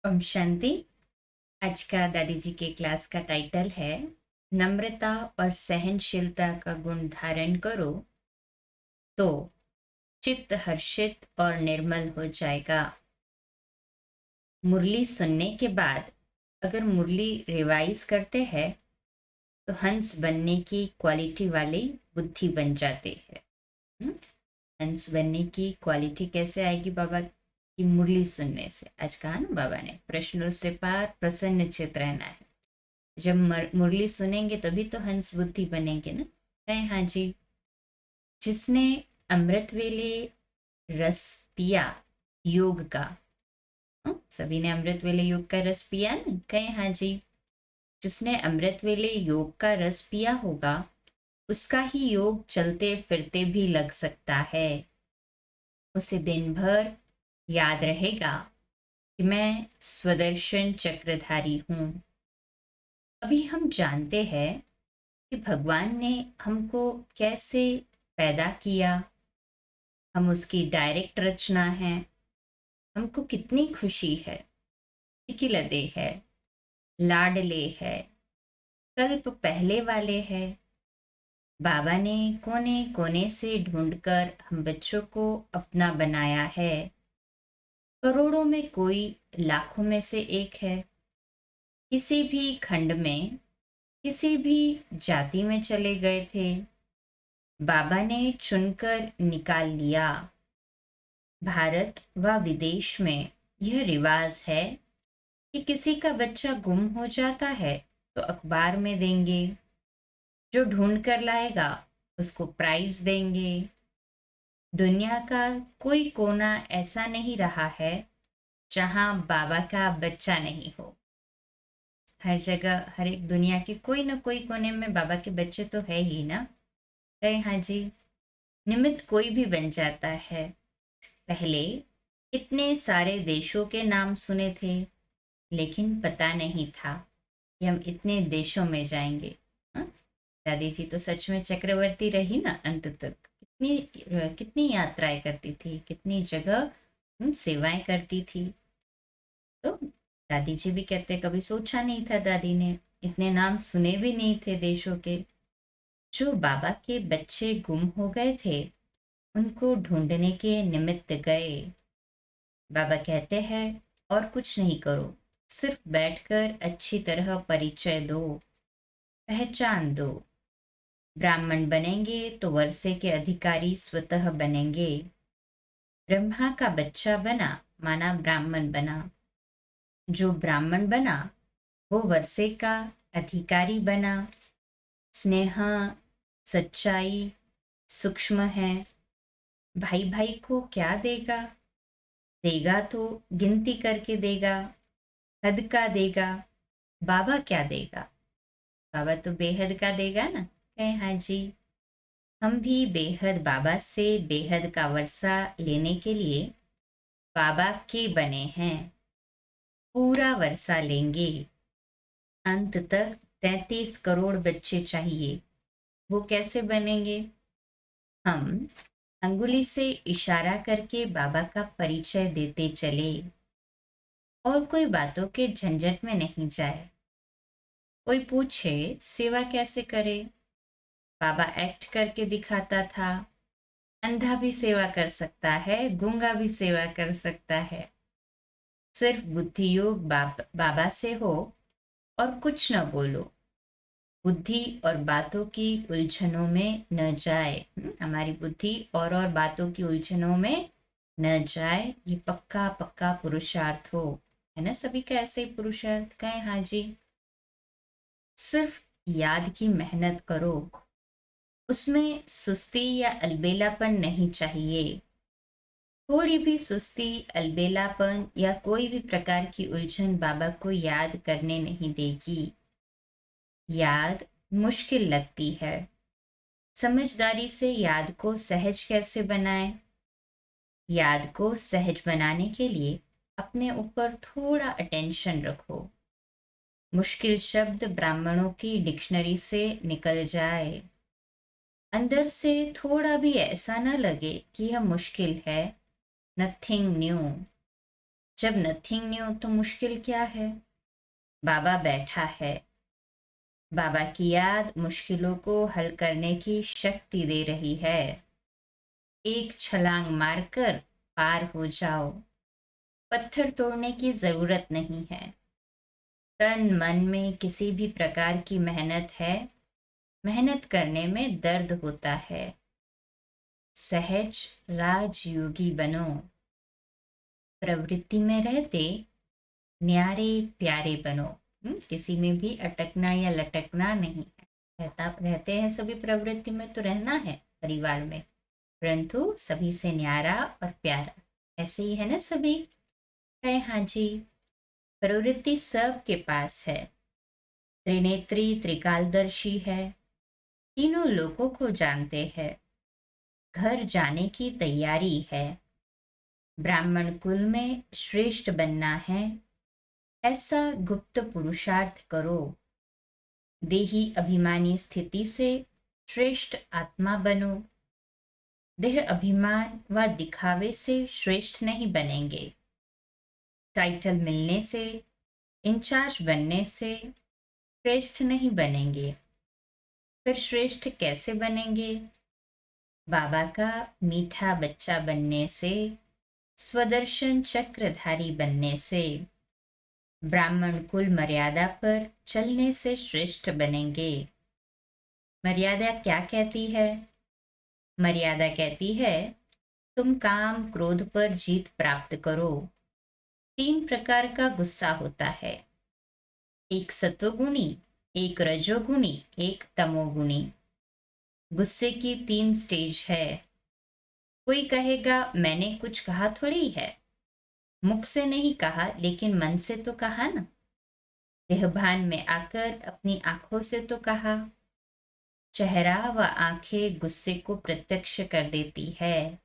ओम शांति। आज का दादी जी के क्लास का टाइटल है नम्रता और सहनशीलता का गुण धारण करो तो चित्त हर्षित और निर्मल हो जाएगा। मुरली सुनने के बाद अगर मुरली रिवाइज करते हैं तो हंस बनने की क्वालिटी वाली बुद्धि बन जाती है। हंस बनने की क्वालिटी कैसे आएगी बाबा की मुरली सुनने से? आज कहा ना बाबा ने, प्रश्नों से पार प्रसन्न चित रहना है। जब मुरली सुनेंगे तभी तो हंस बुद्धि बनेंगे ना। कहें हाँ जी। जिसने अमृत वेले रस पिया योग का, सभी ने अमृत वेले योग का रस पिया ना? कहें हाँ जी। जिसने अमृत वेले योग का रस पिया होगा उसका ही योग चलते फिरते भी लग सकता है। उसे दिन भर याद रहेगा कि मैं स्वदर्शन चक्रधारी हूं। अभी हम जानते हैं कि भगवान ने हमको कैसे पैदा किया। हम उसकी डायरेक्ट रचना है। हमको कितनी खुशी है, किलदे है, लाडले है, कल्प पहले वाले है। बाबा ने कोने कोने से ढूंढकर हम बच्चों को अपना बनाया है। करोड़ों में कोई लाखों में से एक है। किसी भी खंड में, किसी भी जाति में चले गए थे, बाबा ने चुनकर निकाल लिया। भारत व विदेश में यह रिवाज है कि किसी का बच्चा गुम हो जाता है तो अखबार में देंगे। जो ढूंढ कर लाएगा उसको प्राइज देंगे। दुनिया का कोई कोना ऐसा नहीं रहा है जहां बाबा का बच्चा नहीं हो। हर जगह, हर एक दुनिया के कोई ना कोई कोने में बाबा के बच्चे तो है ही ना। कहे हाँ जी। निमित्त कोई भी बन जाता है। पहले इतने सारे देशों के नाम सुने थे लेकिन पता नहीं था कि हम इतने देशों में जाएंगे। हाँ? दादी जी तो सच में चक्रवर्ती रही ना अंत तक। कितनी कितनी यात्राएं करती थी, कितनी जगह सेवाएं करती थी। तो दादी जी भी कहते कभी सोचा नहीं था दादी ने, इतने नाम सुने भी नहीं थे देशों के। जो बाबा के बच्चे गुम हो गए थे उनको ढूंढने के निमित्त गए। बाबा कहते हैं और कुछ नहीं करो, सिर्फ बैठकर अच्छी तरह परिचय दो, पहचान दो। ब्राह्मण बनेंगे तो वर्षे के अधिकारी स्वतः बनेंगे। ब्रह्मा का बच्चा बना माना ब्राह्मण बना। जो ब्राह्मण बना वो वर्षे का अधिकारी बना। स्नेह, सच्चाई सूक्ष्म है। भाई भाई को क्या देगा? देगा तो गिनती करके देगा, हद का देगा। बाबा क्या देगा? बाबा तो बेहद का देगा ना। कहे हाँ जी। हम भी बेहद बाबा से बेहद का वर्षा लेने के लिए बाबा के बने हैं। पूरा वर्षा लेंगे। अंत तक 33 करोड़ बच्चे चाहिए। वो कैसे बनेंगे? हम अंगुली से इशारा करके बाबा का परिचय देते चले और कोई बातों के झंझट में नहीं जाए। कोई पूछे सेवा कैसे करे? बाबा एक्ट करके दिखाता था। अंधा भी सेवा कर सकता है, गूंगा भी सेवा कर सकता है। सिर्फ बुद्धि योग बाबा से हो और कुछ न बोलो। बुद्धि और बातों की उलझनों में न जाए। हमारी बुद्धि और बातों की उलझनों में न जाए। ये पक्का पक्का पुरुषार्थ हो, है ना? सभी का ऐसे ही पुरुषार्थ। कहें हाँ जी। सिर्फ याद की मेहनत करो, उसमें सुस्ती या अलबेलापन नहीं चाहिए। थोड़ी भी सुस्ती, अलबेलापन या कोई भी प्रकार की उलझन बाबा को याद करने नहीं देगी। याद मुश्किल लगती है। समझदारी से याद को सहज कैसे बनाएं? याद को सहज बनाने के लिए अपने ऊपर थोड़ा अटेंशन रखो। मुश्किल शब्द ब्राह्मणों की डिक्शनरी से निकल जाए। अंदर से थोड़ा भी ऐसा न लगे कि यह मुश्किल है। Nothing new. जब नथिंग न्यू तो मुश्किल क्या है? बाबा बैठा है। बाबा की याद मुश्किलों को हल करने की शक्ति दे रही है। एक छलांग मारकर पार हो जाओ। पत्थर तोड़ने की जरूरत नहीं है। तन मन में किसी भी प्रकार की मेहनत है, मेहनत करने में दर्द होता है। सहज राजयोगी बनो। प्रवृत्ति में रहते न्यारे प्यारे बनो। किसी में भी अटकना या लटकना नहीं है। रहते हैं सभी प्रवृत्ति में तो रहना है परिवार में, परंतु सभी से न्यारा और प्यारा। ऐसे ही है ना सभी है? हाँ जी। प्रवृत्ति सबके पास है। त्रिनेत्री त्रिकालदर्शी है। तीनों लोगों को जानते हैं। घर जाने की तैयारी है। ब्राह्मण कुल में श्रेष्ठ बनना है, ऐसा गुप्त पुरुषार्थ करो। देही अभिमानी स्थिति से श्रेष्ठ आत्मा बनो। देह अभिमान व दिखावे से श्रेष्ठ नहीं बनेंगे। टाइटल मिलने से, इंचार्ज बनने से श्रेष्ठ नहीं बनेंगे। फिर श्रेष्ठ कैसे बनेंगे? बाबा का मीठा बच्चा बनने से, स्वदर्शन चक्रधारी बनने से, ब्राह्मण कुल मर्यादा पर चलने से श्रेष्ठ बनेंगे। मर्यादा क्या कहती है? मर्यादा कहती है तुम काम क्रोध पर जीत प्राप्त करो। 3 प्रकार का गुस्सा होता है, एक सतोगुणी, एक रजोगुणी, एक तमोगुणी। गुस्से की 3 स्टेज है। कोई कहेगा मैंने कुछ कहा थोड़ी है, मुख से नहीं कहा लेकिन मन से तो कहा ना। देहभान में आकर अपनी आंखों से तो कहा। चेहरा व आंखें गुस्से को प्रत्यक्ष कर देती है।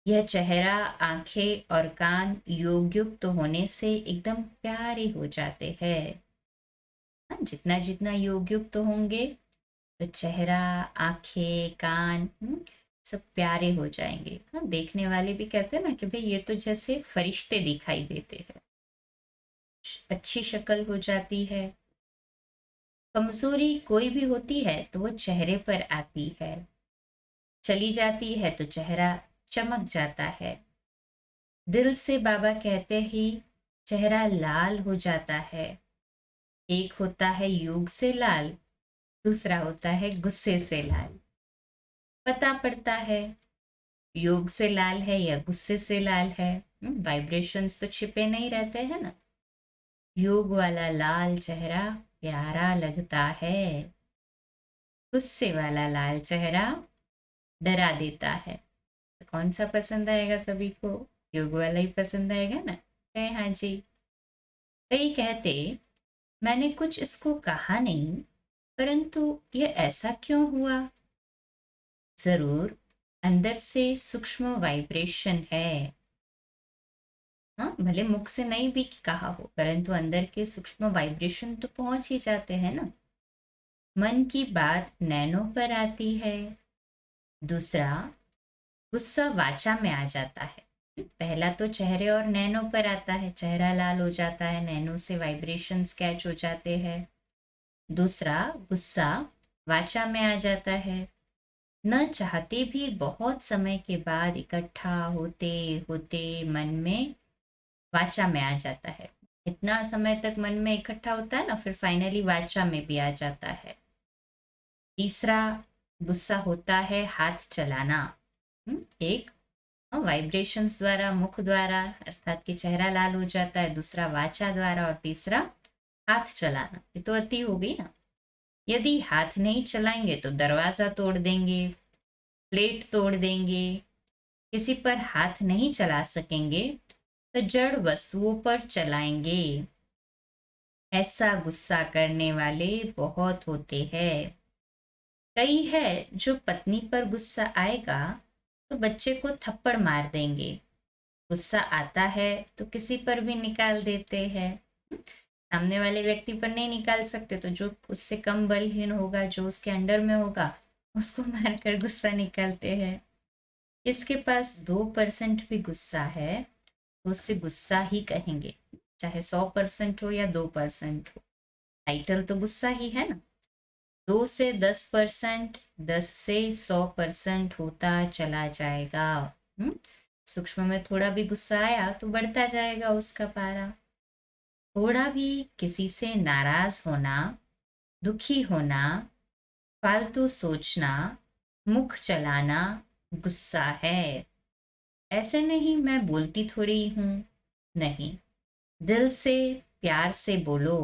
यह चेहरा, आंखें और कान योगयुक्त होने से एकदम प्यारे हो जाते हैं। जितना जितना योगयुक्त होंगे तो चेहरा, आंखें, कान सब प्यारे हो जाएंगे। देखने वाले भी कहते हैं ना कि भाई ये तो जैसे फरिश्ते दिखाई देते हैं। अच्छी शक्ल हो जाती है। कमजोरी कोई भी होती है तो वो चेहरे पर आती है, चली जाती है तो चेहरा चमक जाता है। दिल से बाबा कहते ही चेहरा लाल हो जाता है। एक होता है योग से लाल, दूसरा होता है गुस्से से लाल। पता पड़ता है योग से लाल है या गुस्से से लाल है। वाइब्रेशंस तो छिपे नहीं रहते हैं ना। योग वाला लाल चेहरा प्यारा लगता है, गुस्से वाला लाल चेहरा डरा देता है। तो कौन सा पसंद आएगा सभी को? योग वाला ही पसंद आएगा ना? हाँ जी। कई कहते मैंने कुछ इसको कहा नहीं, परंतु यह ऐसा क्यों हुआ? जरूर अंदर से सूक्ष्म वाइब्रेशन है। हाँ, भले मुख से नहीं भी कहा हो, परंतु अंदर के सूक्ष्म वाइब्रेशन तो पहुंच ही जाते हैं ना। मन की बात नैनों पर आती है। दूसरा, गुस्सा वाचा में आ जाता है। पहला तो चेहरे और नैनों पर आता है, चेहरा लाल हो जाता है, नैनों से वाइब्रेशंस कैच हो जाते हैं। दूसरा, गुस्सा वाचा में आ जाता है। न चाहते भी बहुत समय के बाद इकट्ठा होते होते मन में वाचा में आ जाता है। इतना समय तक मन में इकट्ठा होता है ना, फिर फाइनली वाचा में भी आ जाता है। तीसरा गुस्सा होता है हाथ चलाना। एक वाइब्रेशंस द्वारा, मुख द्वारा, अर्थात कि चेहरा लाल हो जाता है। दूसरा वाचा द्वारा, और तीसरा हाथ चलाना। ये तो अति हो गई ना। यदि हाथ नहीं चलाएंगे तो दरवाजा तोड़ देंगे, प्लेट तोड़ देंगे। किसी पर हाथ नहीं चला सकेंगे तो जड़ वस्तुओं पर चलाएंगे। ऐसा गुस्सा करने वाले बहुत होते हैं। कई है जो पत्नी पर गुस्सा आएगा तो बच्चे को थप्पड़ मार देंगे। गुस्सा आता है तो किसी पर भी निकाल देते हैं। सामने वाले व्यक्ति पर नहीं निकाल सकते तो जो उससे कम बलहीन होगा, जो उसके अंडर में होगा, उसको मारकर गुस्सा निकालते हैं। इसके पास 2% भी गुस्सा है तो उससे गुस्सा ही कहेंगे, चाहे 100% हो या 2% हो। टाइटल तो गुस्सा ही है ना। 2 से 10%, 10 से 100% होता चला जाएगा। सूक्ष्म में थोड़ा भी गुस्सा आया तो बढ़ता जाएगा उसका पारा। थोड़ा भी किसी से नाराज होना, दुखी होना, फालतू सोचना, मुख चलाना गुस्सा है। ऐसे नहीं मैं बोलती थोड़ी हूं, नहीं, दिल से प्यार से बोलो।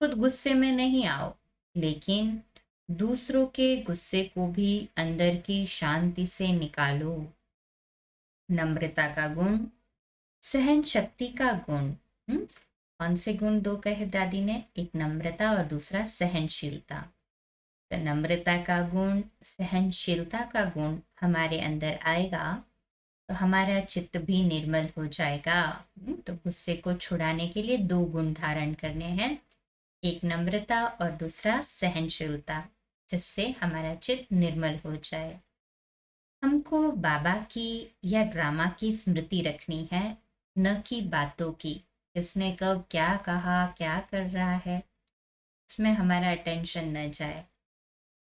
खुद गुस्से में नहीं आओ, लेकिन दूसरों के गुस्से को भी अंदर की शांति से निकालो। नम्रता का गुण, सहन शक्ति का गुण। कौन से गुण दो कहे दादी ने? एक नम्रता और दूसरा सहनशीलता। तो नम्रता का गुण, सहनशीलता का गुण हमारे अंदर आएगा तो हमारा चित्त भी निर्मल हो जाएगा। तो गुस्से को छुड़ाने के लिए 2 गुण धारण करने हैं, एक नम्रता और दूसरा सहनशीलता, जिससे हमारा चित्त निर्मल हो जाए। हमको बाबा की या ड्रामा की स्मृति रखनी है, न कि बातों की। किसने कब क्या कहा, क्या कर रहा है, इसमें हमारा अटेंशन न जाए।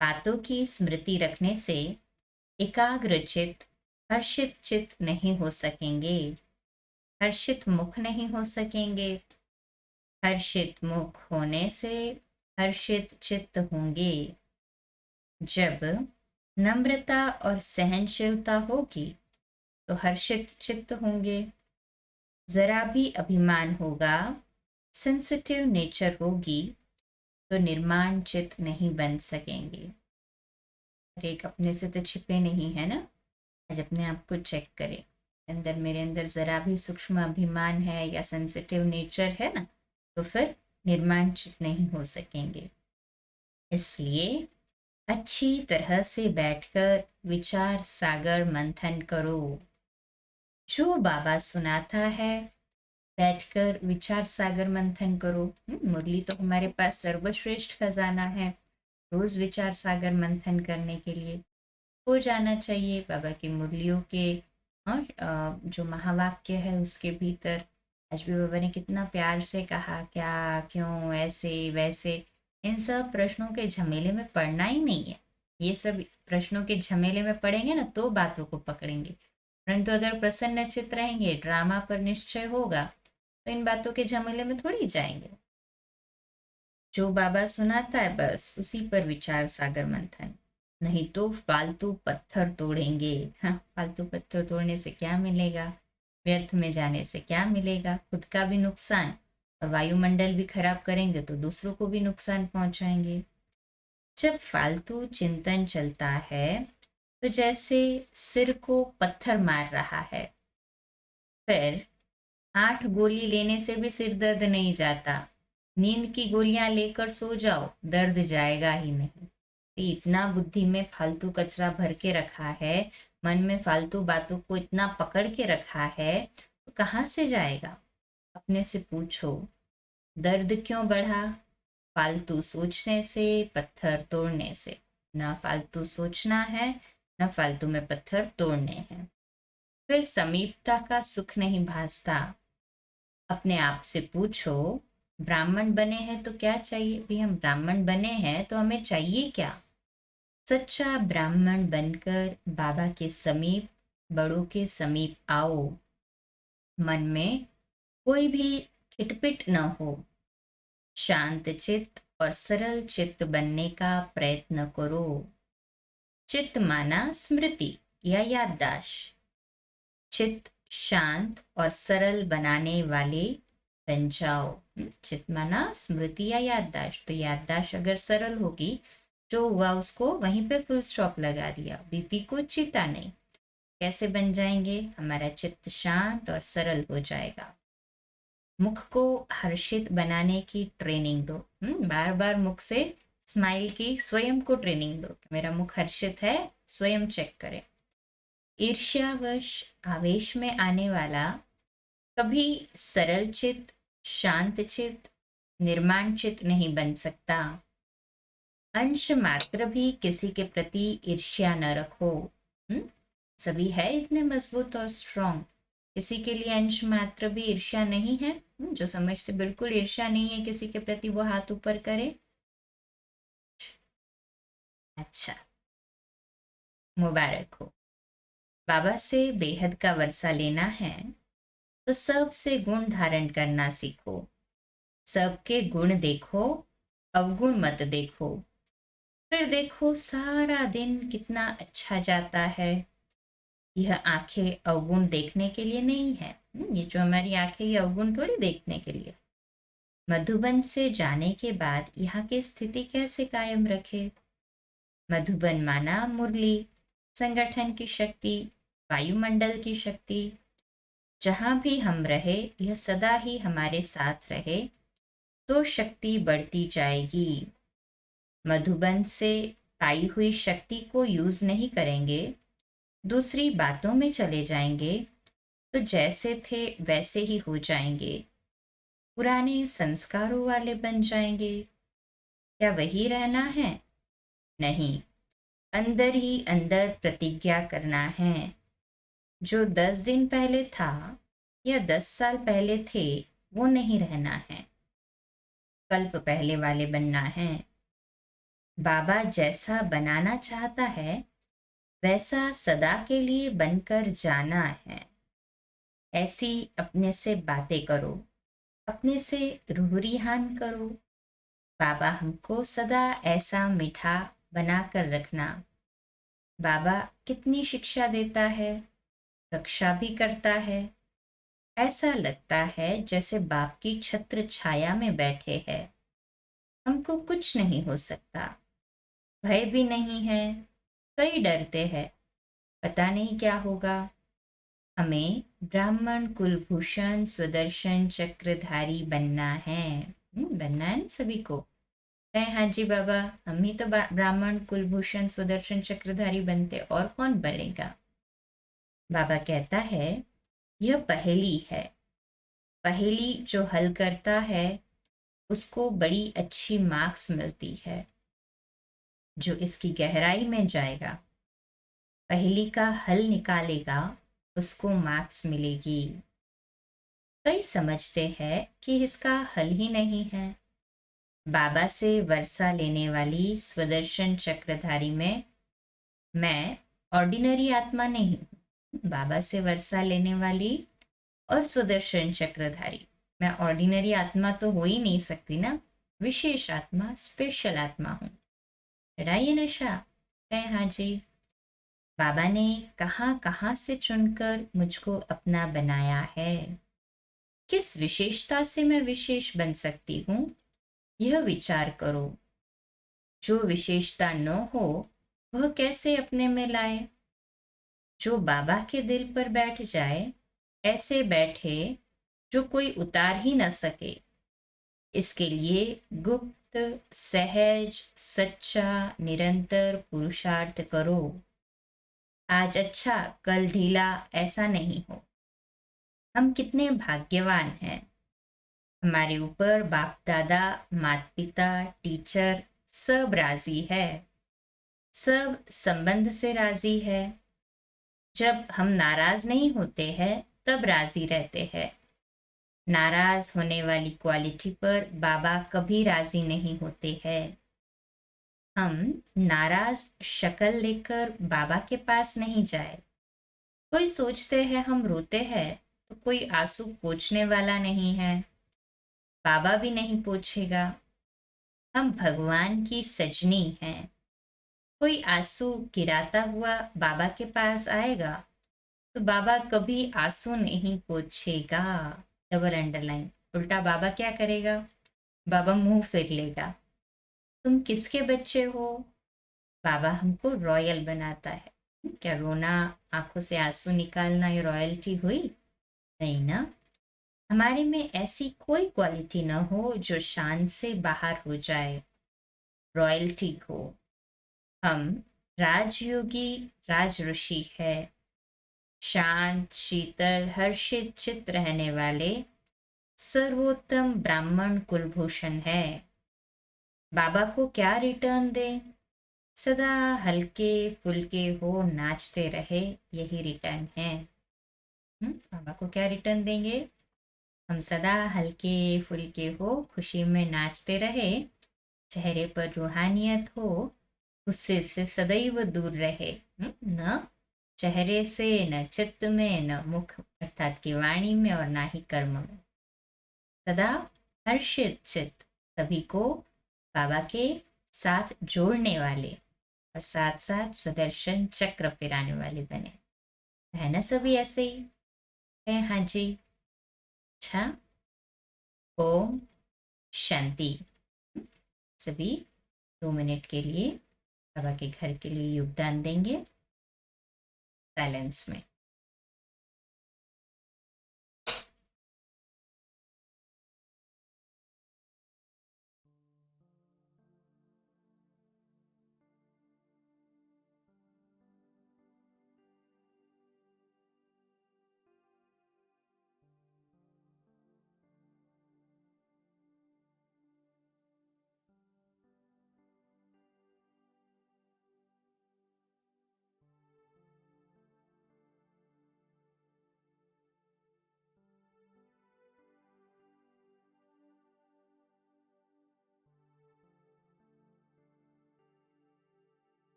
बातों की स्मृति रखने से एकाग्र चित्त, हर्षित चित्त नहीं हो सकेंगे, हर्षित मुख नहीं हो सकेंगे। हर्षित मुख होने से हर्षित चित्त होंगे। जब नम्रता और सहनशीलता होगी तो हर्षित चित्त होंगे। जरा भी अभिमान होगा, सेंसिटिव नेचर होगी, तो निर्माण चित्त नहीं बन सकेंगे। एक अपने से तो छिपे नहीं है ना। आज अपने आप को चेक करें, मेरे अंदर जरा भी सूक्ष्म अभिमान है या सेंसिटिव नेचर है ना, तो फिर निर्माण चित्त नहीं हो सकेंगे। इसलिए अच्छी तरह से बैठकर विचार सागर मंथन करो। जो बाबा सुनाता है बैठकर विचार सागर मंथन करो। मुरली तो हमारे पास सर्वश्रेष्ठ खजाना है। रोज विचार सागर मंथन करने के लिए हो जाना चाहिए बाबा की मुरलियों के और जो महावाक्य है उसके भीतर। आज भी बाबा ने कितना प्यार से कहा, क्या, क्यों, ऐसे वैसे, इन सब प्रश्नों के झमेले में पड़ना ही नहीं है। ये सब प्रश्नों के झमेले में पड़ेंगे ना तो बातों को पकड़ेंगे, परंतु अगर प्रसन्न चित्त रहेंगे, ड्रामा पर निश्चय होगा, तो इन बातों के झमेले में थोड़ी जाएंगे। जो बाबा सुनाता है बस उसी पर विचार सागर मंथन, नहीं तो फालतू पत्थर तोड़ेंगे। हाँ, फालतू पत्थर तोड़ने से क्या मिलेगा, व्यर्थ में जाने से क्या मिलेगा, खुद का भी नुकसान, और वायुमंडल भी खराब करेंगे तो दूसरों को भी नुकसान पहुंचाएंगे। जब फालतू चिंतन चलता है तो जैसे सिर को पत्थर मार रहा है। फिर 8 गोली लेने से भी सिर दर्द नहीं जाता। नींद की गोलियां लेकर सो जाओ, दर्द जाएगा ही नहीं। इतना बुद्धि में फालतू कचरा भर के रखा है, मन में फालतू बातों को इतना पकड़ के रखा है, तो कहाँ से जाएगा? अपने से पूछो, दर्द क्यों बढ़ा? फालतू सोचने से, पत्थर तोड़ने से। ना फालतू सोचना है, ना फालतू में पत्थर तोड़ने हैं। फिर समीपता का सुख नहीं भासता। अपने आप से पूछो, ब्राह्मण बने हैं तो क्या चाहिए? भी हम ब्राह्मण बने हैं तो हमें चाहिए क्या? सच्चा ब्राह्मण बनकर बाबा के समीप, बड़ों के समीप आओ। मन में कोई भी खिटपिट न हो, शांत चित्त और सरल चित्त बनने का प्रयत्न करो। चित्त माना स्मृति या याददाश्त। चित्त शांत और सरल बनाने वाले बन जाओ। चित्त माना स्मृति या याददाश्त, तो याददाश्त अगर सरल होगी, जो हुआ उसको वहीं पे फुल स्टॉप लगा दिया, बीती को चीता नहीं। कैसे बन जाएंगे? हमारा चित्त शांत और सरल हो जाएगा। मुख को हर्षित बनाने की ट्रेनिंग दो। बार बार मुख से स्माइल की स्वयं को ट्रेनिंग दो। मेरा मुख हर्षित है, स्वयं चेक करें। ईर्ष्यावश आवेश में आने वाला कभी सरल चित्त, शांत चित्त, निर्माण चित्त नहीं बन सकता। अंश मात्र भी किसी के प्रति ईर्ष्या न रखो। सभी है इतने मजबूत और स्ट्रांग, किसी के लिए अंश मात्र भी ईर्ष्या नहीं है? जो समझ से बिल्कुल ईर्ष्या नहीं है किसी के प्रति, वो हाथ ऊपर करे। अच्छा, मुबारक हो। बाबा से बेहद का वर्षा लेना है तो सबसे गुण धारण करना सीखो। सबके गुण देखो, अवगुण मत देखो। फिर देखो सारा दिन कितना अच्छा जाता है। यह आंखें अवगुण देखने के लिए नहीं है। ये जो हमारी आंखें, ये अवगुण थोड़ी देखने के लिए। मधुबन से जाने के बाद यहाँ की स्थिति कैसे कायम रखे? मधुबन माना मुरली, संगठन की शक्ति, वायुमंडल की शक्ति। जहां भी हम रहे, यह सदा ही हमारे साथ रहे तो शक्ति बढ़ती जाएगी। मधुबन से पाई हुई शक्ति को यूज नहीं करेंगे, दूसरी बातों में चले जाएंगे तो जैसे थे वैसे ही हो जाएंगे, पुराने संस्कारों वाले बन जाएंगे। क्या वही रहना है? नहीं, अंदर ही अंदर प्रतिज्ञा करना है। जो 10 दिन पहले था या 10 साल पहले थे, वो नहीं रहना है, कल्प पहले वाले बनना है। बाबा जैसा बनाना चाहता है वैसा सदा के लिए बनकर जाना है। ऐसी अपने से बातें करो, अपने से रूह रिहान करो। बाबा हमको सदा ऐसा मीठा बना कर रखना। बाबा कितनी शिक्षा देता है, रक्षा भी करता है। ऐसा लगता है जैसे बाप की छत्र छाया में बैठे हैं। हमको कुछ नहीं हो सकता, भय भी नहीं है। कई डरते हैं, पता नहीं क्या होगा। हमें ब्राह्मण कुलभूषण सुदर्शन चक्रधारी बनना है। बनना है ना सभी को? कहे हाँ जी बाबा, हम ही तो ब्राह्मण कुलभूषण सुदर्शन चक्रधारी बनते, और कौन बनेगा? बाबा कहता है यह पहेली है। पहेली जो हल करता है उसको बड़ी अच्छी मार्क्स मिलती है। जो इसकी गहराई में जाएगा, पहेली का हल निकालेगा, उसको मार्क्स मिलेगी। कई समझते हैं कि इसका हल ही नहीं है। बाबा से वर्षा लेने वाली स्वदर्शन चक्रधारी में मैं ऑर्डिनरी आत्मा नहीं हूँ। बाबा से वर्षा लेने वाली और स्वदर्शन चक्रधारी, मैं ऑर्डिनरी आत्मा तो हो ही नहीं सकती ना, विशेष आत्मा, स्पेशल आत्मा हूँ। चढ़ाइए नशा? है हाँ जी। बाबा ने कहाँ कहाँ से चुनकर मुझको अपना बनाया है। किस विशेषता से मैं विशेष बन सकती हूँ, यह विचार करो। जो विशेषता न हो वह कैसे अपने में लाए? जो बाबा के दिल पर बैठ जाए, ऐसे बैठे जो कोई उतार ही न सके। इसके लिए गुप्त, सहज, सच्चा, निरंतर पुरुषार्थ करो। आज अच्छा कल ढीला ऐसा नहीं हो। हम कितने भाग्यवान हैं, हमारे ऊपर बाप दादा, माता पिता, टीचर सब राजी है, सब संबंध से राजी है। जब हम नाराज नहीं होते हैं तब राजी रहते हैं। नाराज होने वाली क्वालिटी पर बाबा कभी राजी नहीं होते हैं। हम नाराज शक्ल लेकर बाबा के पास नहीं जाए। कोई सोचते हैं हम रोते हैं तो कोई आंसू पोंछने वाला नहीं है, बाबा भी नहीं पोंछेगा। हम भगवान की सजनी हैं। कोई आंसू गिराता हुआ बाबा के पास आएगा तो बाबा कभी आंसू नहीं पोंछेगा। Double underline. उल्टा बाबा क्या करेगा? बाबा मुंह फेर लेगा। तुम किसके बच्चे हो? बाबा हमको रॉयल बनाता है। क्या रोना, आंखों से आंसू निकालना ये रॉयल्टी हुई? नहीं ना। हमारे में ऐसी कोई क्वालिटी ना हो जो शान से बाहर हो जाए, रॉयल्टी हो। हम राजयोगी राज ऋषि है, शांत शीतल हर्षित चित्त रहने वाले सर्वोत्तम ब्राह्मण कुलभूषण है। बाबा को क्या रिटर्न दे? सदा हल्के फुल्के हो, नाचते रहे, यही रिटर्न है। बाबा आपको क्या रिटर्न देंगे? हम सदा हल्के फुल्के हो, खुशी में नाचते रहे, चेहरे पर रूहानियत हो, गुस्से से सदैव दूर रहे। न चेहरे से, न चित्त में, न मुख अर्थात की वाणी में, और ना ही कर्म में। सदा हर्षित चित्त, सभी को बाबा के साथ जोड़ने वाले, और साथ साथ सुदर्शन चक्र फिराने वाले बने। है ना सभी ऐसे ही है? हाँ जी। अच्छा, ओम शांति। सभी 2 मिनट के लिए बाबा के घर के लिए योगदान देंगे साइलेंस में।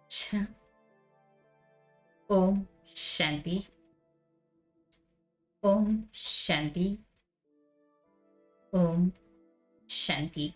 अच्छा, ओम शांति। ओम शांति। ओम शांति।